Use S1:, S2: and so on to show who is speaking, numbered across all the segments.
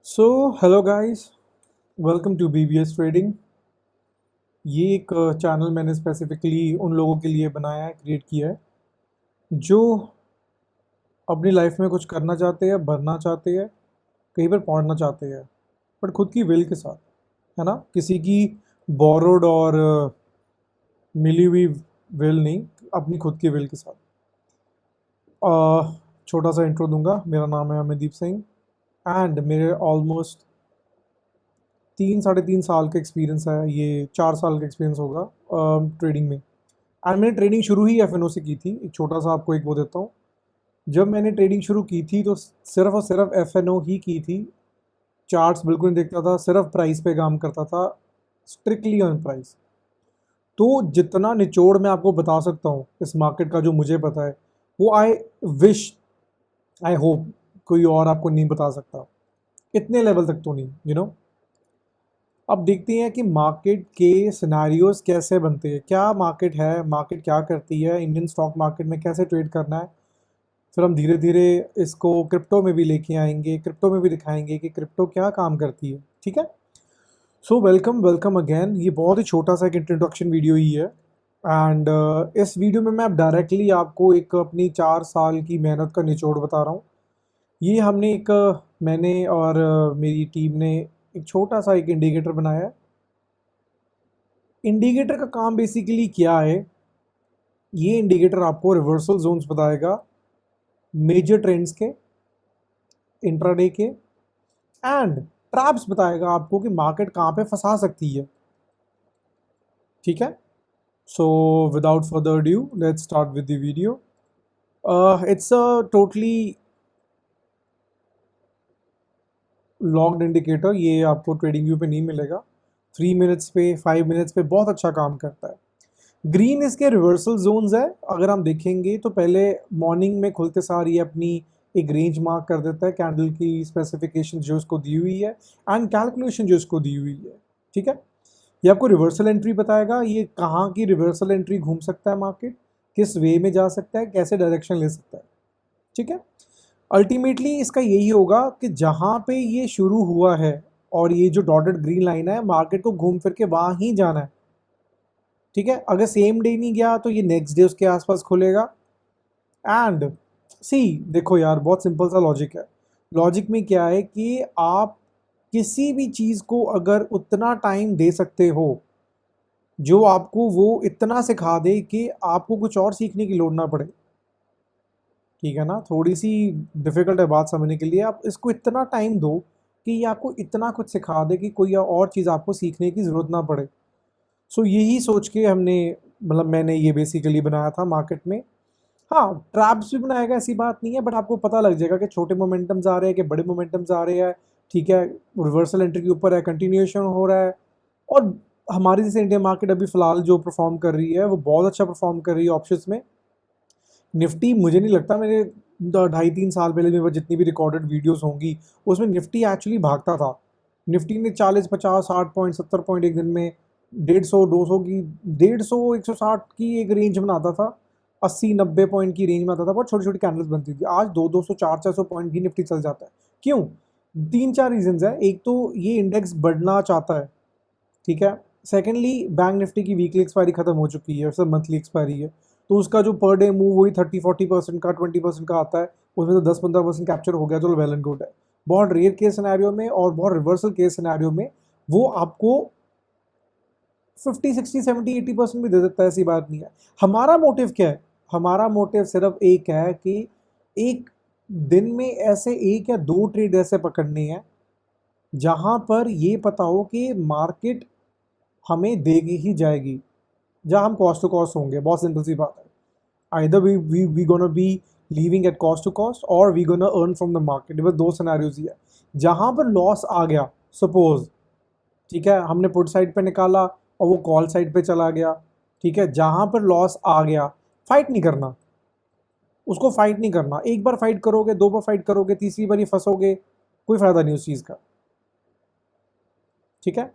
S1: So hello guys, welcome to BBS trading. ये एक channel मैंने स्पेसिफिकली उन लोगों के लिए बनाया है, क्रिएट किया है जो अपनी लाइफ में कुछ करना चाहते हैं, बनना चाहते हैं, कहीं पर पहुंचना चाहते हैं, बट खुद की विल के साथ, है ना। किसी की बोरोड और मिली हुई विल नहीं, अपनी खुद की विल के साथ। छोटा सा इंट्रो दूंगा। मेरा नाम है अमनदीप सिंह एंड मेरे ऑलमोस्ट 3 साढ़े 3 साल का एक्सपीरियंस है। ये 4 साल का एक्सपीरियंस होगा ट्रेडिंग में। एंड मैंने ट्रेडिंग शुरू ही एफ से की थी। एक छोटा सा आपको एक वो देता हूँ। जब मैंने ट्रेडिंग शुरू की थी तो सिर्फ और सिर्फ एफ ही की थी। चार्ट्स बिल्कुल नहीं देखता था, सिर्फ प्राइस पे काम करता था, स्ट्रिक्टली ऑन प्राइस। तो जितना निचोड़ मैं आपको बता सकता हूँ इस मार्केट का, जो मुझे पता है, वो आई विश, आई होप कोई और आपको नहीं बता सकता। इतने लेवल तक तो नहीं, अब देखते हैं कि मार्केट के सिनेरियोज कैसे बनते हैं, क्या मार्केट है, मार्केट क्या करती है, इंडियन स्टॉक मार्केट में कैसे ट्रेड करना है। फिर हम धीरे धीरे इसको क्रिप्टो में भी लेके आएंगे, क्रिप्टो में भी दिखाएंगे कि क्रिप्टो क्या काम करती है। ठीक है। So welcome welcome again. ये बहुत ही छोटा सा एक इंट्रोडक्शन वीडियो ही है। एंड इस वीडियो में मैं डायरेक्टली आपको एक अपनी 4 साल की मेहनत का निचोड़ बता रहा हूँ। ये हमने एक मैंने और मेरी टीम ने एक छोटा सा एक इंडिकेटर बनाया है। इंडिकेटर का काम बेसिकली क्या है? ये इंडिकेटर आपको रिवर्सल जोन्स बताएगा, मेजर ट्रेंड्स के, इंट्राडे के, एंड ट्रैप्स बताएगा आपको कि मार्केट कहाँ पे फंसा सकती है। ठीक है। So without further due let's start with the video. It's a totally logged indicator. ये आपको ट्रेडिंग व्यू पे नहीं मिलेगा। 3 मिनट्स पे, 5 मिनट्स पे बहुत अच्छा काम करता है। ग्रीन इसके रिवर्सल जोन्स है। अगर हम देखेंगे तो पहले मॉर्निंग में खुलते सार ये अपनी एक रेंज मार्क कर देता है, कैंडल की स्पेसिफिकेशन जो उसको दी हुई है एंड कैलकुलेशन जो उसको दी हुई है। ठीक है। ये आपको रिवर्सल एंट्री बताएगा, ये कहाँ की रिवर्सल एंट्री घूम सकता है मार्केट, किस वे में जा सकता है, कैसे डायरेक्शन ले सकता है। ठीक है। अल्टीमेटली इसका यही होगा कि जहाँ पे ये शुरू हुआ है और ये जो डॉटेड ग्रीन लाइन है, मार्केट को घूम फिर के वहाँ ही जाना है। ठीक है। अगर सेम डे नहीं गया तो ये नेक्स्ट डे उसके आसपास खुलेगा। एंड सी देखो यार, बहुत सिंपल सा लॉजिक है। लॉजिक में क्या है कि आप किसी भी चीज़ को अगर उतना टाइम दे सकते हो जो आपको वो इतना सिखा दे कि आपको कुछ और सीखने की लोड़ ना पड़े। ठीक है ना। थोड़ी सी डिफिकल्ट है बात समझने के लिए। आप इसको इतना टाइम दो कि ये आपको इतना कुछ सिखा दे कि कोई और चीज़ आपको सीखने की ज़रूरत ना पड़े। सो यही सोच के हमने, मतलब मैंने ये बेसिकली बनाया था मार्केट में। हाँ, ट्रैप्स भी बनाएगा, ऐसी बात नहीं है, बट आपको पता लग जाएगा कि छोटे मोमेंटम्स आ रहे हैं कि बड़े मोमेंटम्स आ रहे हैं। ठीक है। रिवर्सल एंट्री के ऊपर है, कंटिन्यूएशन हो रहा है। और हमारी जैसे इंडियन मार्केट अभी फिलहाल जो परफॉर्म कर रही है वो बहुत अच्छा परफॉर्म कर रही है ऑप्शंस में। निफ्टी, मुझे नहीं लगता मैंने 2.5 3 साल पहले मेरे पास जितनी भी रिकॉर्डेड वीडियोस होंगी उसमें निफ्टी एक्चुअली भागता था। निफ्टी ने 40 50 60 पॉइंट 70 पॉइंट एक दिन में, 150 200 की, 150 160 की एक रेंज बनाता था, 80 90 पॉइंट की रेंज में आता था। बहुत छोटी छोटी कैंडल्स बनती थी। आज 200 200 400 400 पॉइंट भी निफ्टी चल जाता है। क्यों? 3 4 रीजंस है। एक तो ये इंडेक्स बढ़ना चाहता है। ठीक है। सेकेंडली, बैंक निफ्टी की वीकली एक्सपायरी खत्म हो चुकी है, सब मंथली एक्सपायरी है। तो उसका जो पर डे मूव वही 30 40% का, 20% का आता है। उसमें तो 10 15% कैप्चर हो गया, चलो वेल एंड गुड है। बहुत रेयर केस सिनेरियो में और बहुत रिवर्सल केस सिनेरियो में वो आपको 50 60 70 80% भी दे देता है, ऐसी बात नहीं है। हमारा मोटिव क्या है? हमारा मोटिव सिर्फ एक है कि एक दिन में ऐसे एक या दो ट्रेड ऐसे पकड़ने हैं जहां पर ये पता हो कि मार्केट हमें देगी ही जाएगी, जहाँ हम कॉस्ट टू कॉस्ट होंगे। बहुत सिंपल सी बात है। Either we gonna be leaving at cost to cost और we gonna earn from the market. बस दो सिनेरियोज ही है। जहाँ पर लॉस आ गया, सपोज, ठीक है, हमने पुट साइड पे निकाला और वो कॉल साइड पे चला गया। ठीक है। जहाँ पर लॉस आ गया, फाइट नहीं करना, उसको फाइट नहीं करना। एक बार फाइट करोगे, दो बार फाइट करोगे, तीसरी बार ही फंसोगे, कोई फायदा नहीं उस चीज़ का। ठीक है।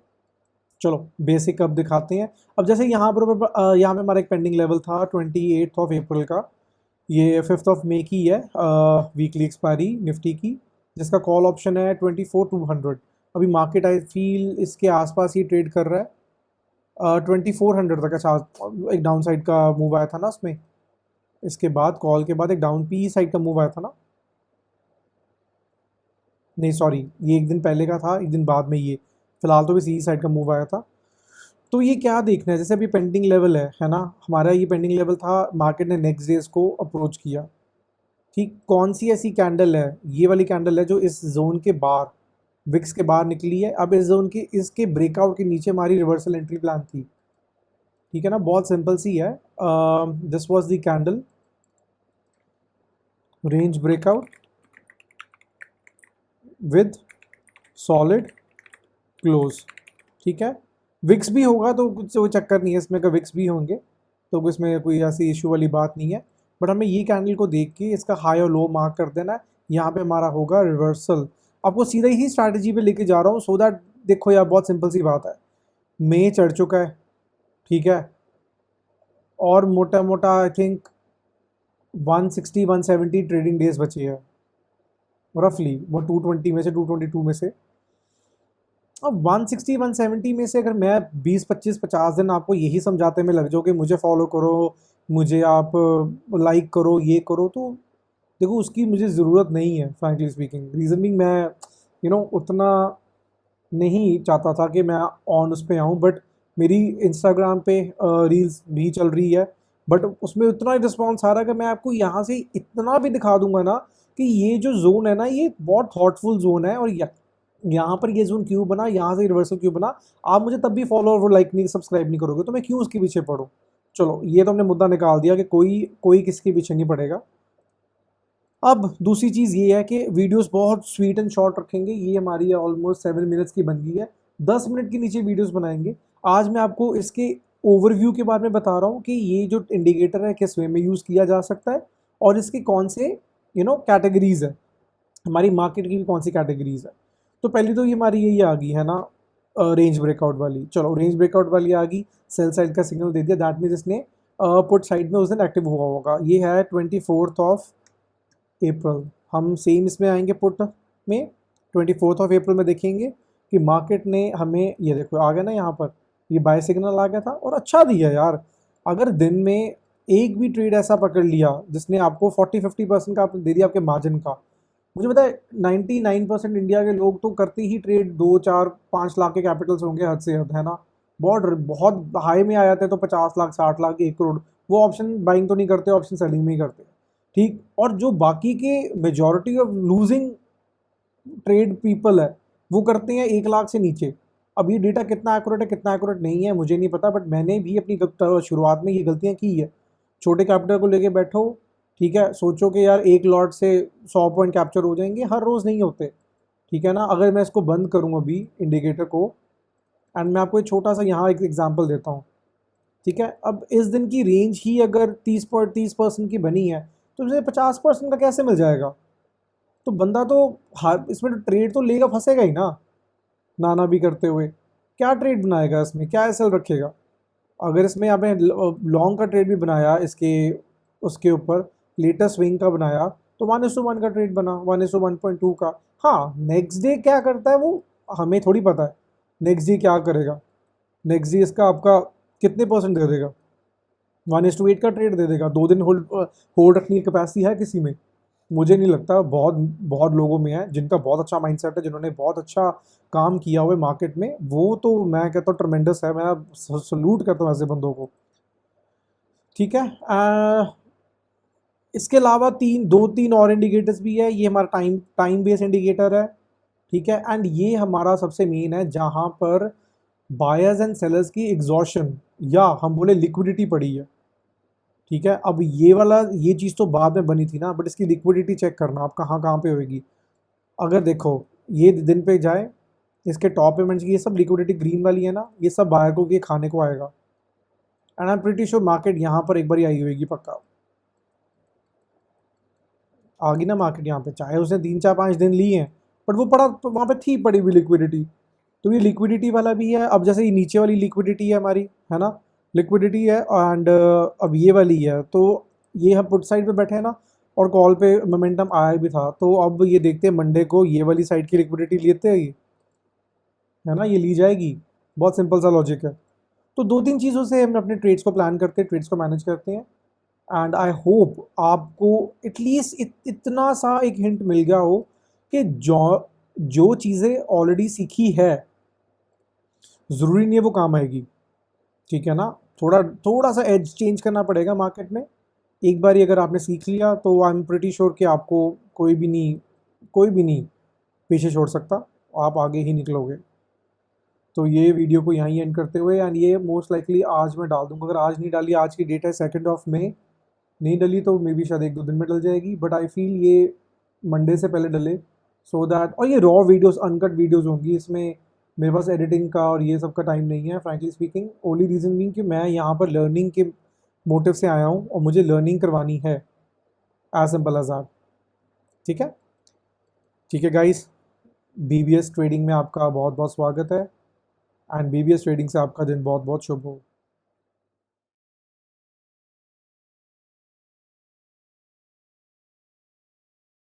S1: चलो बेसिक अब दिखाते हैं। अब जैसे यहाँ पे हमारा एक पेंडिंग लेवल था 28 अप्रैल का। ये 5 मई की है वीकली एक्सपायरी निफ्टी की, जिसका कॉल ऑप्शन है 24,200। अभी मार्केट आई फील इसके आसपास ही ट्रेड कर रहा है 2400 तक। अच्छा, एक डाउन साइड का मूव आया था ना उसमें, इसके बाद कॉल के बाद एक डाउन पी साइड का मूव आया था ना, नहीं सॉरी, ये एक दिन पहले का था, एक दिन बाद में ये, फिलहाल तो भी सी साइड का मूव आया था। तो ये क्या देखना है, जैसे अभी पेंडिंग लेवल है ना हमारा, ये पेंडिंग लेवल था, मार्केट ने नेक्स्ट डे इसको अप्रोच किया। ठीक, कौन सी ऐसी कैंडल है, ये वाली कैंडल है जो इस जोन के बाहर, विक्स के बाहर निकली है। अब इस जोन की, इसके ब्रेकआउट के नीचे हमारी रिवर्सल एंट्री प्लान थी। ठीक है ना, बहुत सिंपल सी है। This was the candle, range breakout with solid close. ठीक है, विक्स भी होगा तो कुछ कोई चक्कर नहीं है इसमें, का विक्स भी होंगे तो इसमें कोई ऐसी इशू वाली बात नहीं है। बट हमें ये कैंडल को देख के इसका हाई और लो मार्क कर देना है। यहाँ पे हमारा होगा रिवर्सल। आपको सीधा ही स्ट्रैटेजी पे लेके जा रहा हूँ सो दैट, देखो यार बहुत सिंपल सी बात है, मई चढ़ चुका है, ठीक है, और मोटा मोटा आई थिंक 160-170 ट्रेडिंग डेज बचे हैं रफली, वो 220 में से, 222 में से। अब 160-170 में से अगर मैं 20-25-50 दिन आपको यही समझाते में लग जाओ कि मुझे फॉलो करो, मुझे आप लाइक करो, ये करो, तो देखो उसकी मुझे ज़रूरत नहीं है फ्रैंकली स्पीकिंग। रीज़न भी मैं उतना नहीं चाहता था कि मैं ऑन उस पर आऊँ, बट मेरी इंस्टाग्राम पे रील्स भी चल रही है, बट उसमें उतना रिस्पॉन्स आ रहा है कि मैं आपको यहाँ से इतना भी दिखा दूंगा ना कि ये जो जोन है ना, ये बहुत थॉटफुल जोन है, और यहाँ पर ये जोन क्यों बना, यहाँ से रिवर्सल क्यों बना, आप मुझे तब भी फॉलो और लाइक नहीं, सब्सक्राइब नहीं करोगे तो मैं क्यों उसके पीछे पढ़ूँ। चलो, ये तो हमने मुद्दा निकाल दिया कि कोई कोई किसके पीछे नहीं पड़ेगा। अब दूसरी चीज़ ये है कि वीडियोस बहुत स्वीट एंड शॉर्ट रखेंगे। ये हमारी ऑलमोस्ट 7 मिनट्स की बन गई है, 10 मिनट के नीचे वीडियोस बनाएंगे। आज मैं आपको इसके ओवरव्यू के बारे में बता रहा हूँ कि ये जो इंडिकेटर है किस वे में यूज़ किया जा सकता है, और इसके कौन से कैटेगरीज है, हमारी मार्केट की भी कौन सी कैटेगरीज है। तो पहली तो ये हमारी यही आ गई है ना, रेंज ब्रेकआउट वाली। चलो, रेंज ब्रेकआउट वाली आ गई, सेल साइड का सिग्नल दे दिया, दैट मीन्स इसने पुट साइड में उस दिन एक्टिव हुआ होगा। ये है 24 अप्रैल। हम सेम इसमें आएंगे पुट में, 24 अप्रैल में देखेंगे कि मार्केट ने हमें, ये देखो आ गया ना यहाँ पर, ये बाय सिग्नल आ गया था और अच्छा दिया यार। अगर दिन में एक भी ट्रेड ऐसा पकड़ लिया जिसने आपको 40-50% का दे दिया आपके मार्जिन का, मुझे पता है 99% इंडिया के लोग तो करते ही ट्रेड 2-4-5 लाख के कैपिटल्स होंगे, हद से हद, है ना। बहुत बहुत हाई में आ जाते हैं तो 50 लाख, 60 लाख, 1 करोड़, वो ऑप्शन बाइंग तो नहीं करते, ऑप्शन सेलिंग में ही करते हैं। ठीक, और जो बाकी के majority of losing trade people है वो करते हैं 1 लाख से नीचे। अब ये डेटा कितना एक्यूरेट है कितना एक्यूरेट नहीं है मुझे नहीं पता, बट मैंने भी अपनी शुरुआत में ये गलतियाँ की है। छोटे कैपिटल को लेके बैठो, ठीक है, सोचो कि यार एक लॉट से 100 पॉइंट कैप्चर हो जाएंगे, हर रोज़ नहीं होते, ठीक है ना। अगर मैं इसको बंद करूँ अभी इंडिकेटर को, एंड मैं आपको एक छोटा सा यहाँ एक एग्जांपल देता हूँ, ठीक है। अब इस दिन की रेंज ही अगर 30% की बनी है तो उसे 50% का कैसे मिल जाएगा। तो बंदा तो हर इसमें तो ट्रेड तो लेगा, फंसेगा ही ना, नाना भी करते हुए क्या ट्रेड बनाएगा, इसमें क्या एसएल रखेगा। अगर इसमें आपने लॉन्ग का ट्रेड भी बनाया, इसके उसके ऊपर लेटेस्ट स्विंग का बनाया, तो 1:1 का ट्रेड बना, 1:1.2 का। हाँ, नेक्स्ट डे क्या करता है वो हमें थोड़ी पता है, नेक्स्ट डे क्या करेगा, नेक्स्ट डे इसका आपका कितने परसेंट दे देगा, 1:8 का ट्रेड दे देगा। 2 दिन होल्ड होल्ड रखने की कैपेसिटी है किसी में, मुझे नहीं लगता। बहुत बहुत लोगों में है जिनका बहुत अच्छा माइंडसेट है, जिन्होंने बहुत अच्छा काम किया हुआ है मार्केट में, वो तो मैं कहता हूँ ट्रमेंडस है, मैं सल्यूट करता हूँ ऐसे बंदों को, ठीक है। इसके अलावा 2-3 और इंडिकेटर्स भी है। ये हमारा टाइम बेस्ड इंडिकेटर है, ठीक है, एंड ये हमारा सबसे मेन है जहाँ पर बायर्स एंड सेलर्स की एग्जॉशन या हम बोले लिक्विडिटी पड़ी है, ठीक है। अब ये वाला, ये चीज़ तो बाद में बनी थी ना, बट इसकी लिक्विडिटी चेक करना आप कहाँ कहाँ पे होएगी। अगर देखो ये दिन पे जाए, इसके टॉप पेमेंट्स की ये सब लिक्विडिटी ग्रीन वाली है ना, ये सब बायर को के खाने को आएगा, and I am pretty sure market यहाँ पर एक बार आई होगी पक्का, आ गई ना मार्केट यहाँ पे, चाहे उसने 3-4-5 दिन लिए हैं, बट वो पड़ा वहाँ पे थी पड़ी हुई लिक्विडिटी। तो ये लिक्विडिटी वाला भी है। अब जैसे ये नीचे वाली लिक्विडिटी है हमारी, है ना, लिक्विडिटी है, एंड अब ये वाली है, तो ये हम पुट साइड पे बैठे हैं ना, और कॉल पे मोमेंटम आया भी था, तो अब ये देखते हैं मंडे को ये वाली साइड की लिक्विडिटी लेते हैं ये, है ना, ये ली जाएगी। बहुत सिंपल सा लॉजिक है। तो दो तीन चीज़ों से हम अपने ट्रेड्स को प्लान करते हैं, ट्रेड्स को मैनेज करते हैं। एंड आई होप आपको एटलीस्ट इतना सा एक हिंट मिल गया हो कि जो जो चीज़ें ऑलरेडी सीखी है ज़रूरी नहीं है वो काम आएगी, ठीक है ना। थोड़ा थोड़ा सा एज चेंज करना पड़ेगा मार्केट में। एक बार अगर आपने सीख लिया तो आई एम प्रिटी श्योर कि आपको कोई भी नहीं पीछे छोड़ सकता, आप आगे ही निकलोगे। तो ये वीडियो को यहीं एंड करते हुए, एंड ये मोस्ट लाइकली आज मैं डाल दूंगा, अगर आज नहीं डाली, आज की डेट है 2 मई, नहीं डली तो मे बी शायद 1-2 दिन में डल जाएगी, बट आई फील ये मंडे से पहले डले, सो दैट। और ये रॉ वीडियोस, अनकट वीडियोस होंगी, इसमें मेरे पास एडिटिंग का और ये सब का टाइम नहीं है frankly speaking. Only reason being कि मैं यहाँ पर लर्निंग के मोटिव से आया हूँ और मुझे लर्निंग करवानी है, एज सिंपल एज दैट। ठीक है, ठीक है गाइस, बीबीएस ट्रेडिंग में आपका बहुत बहुत स्वागत है, एंड बीबीएस ट्रेडिंग से आपका दिन बहुत बहुत शुभ हो।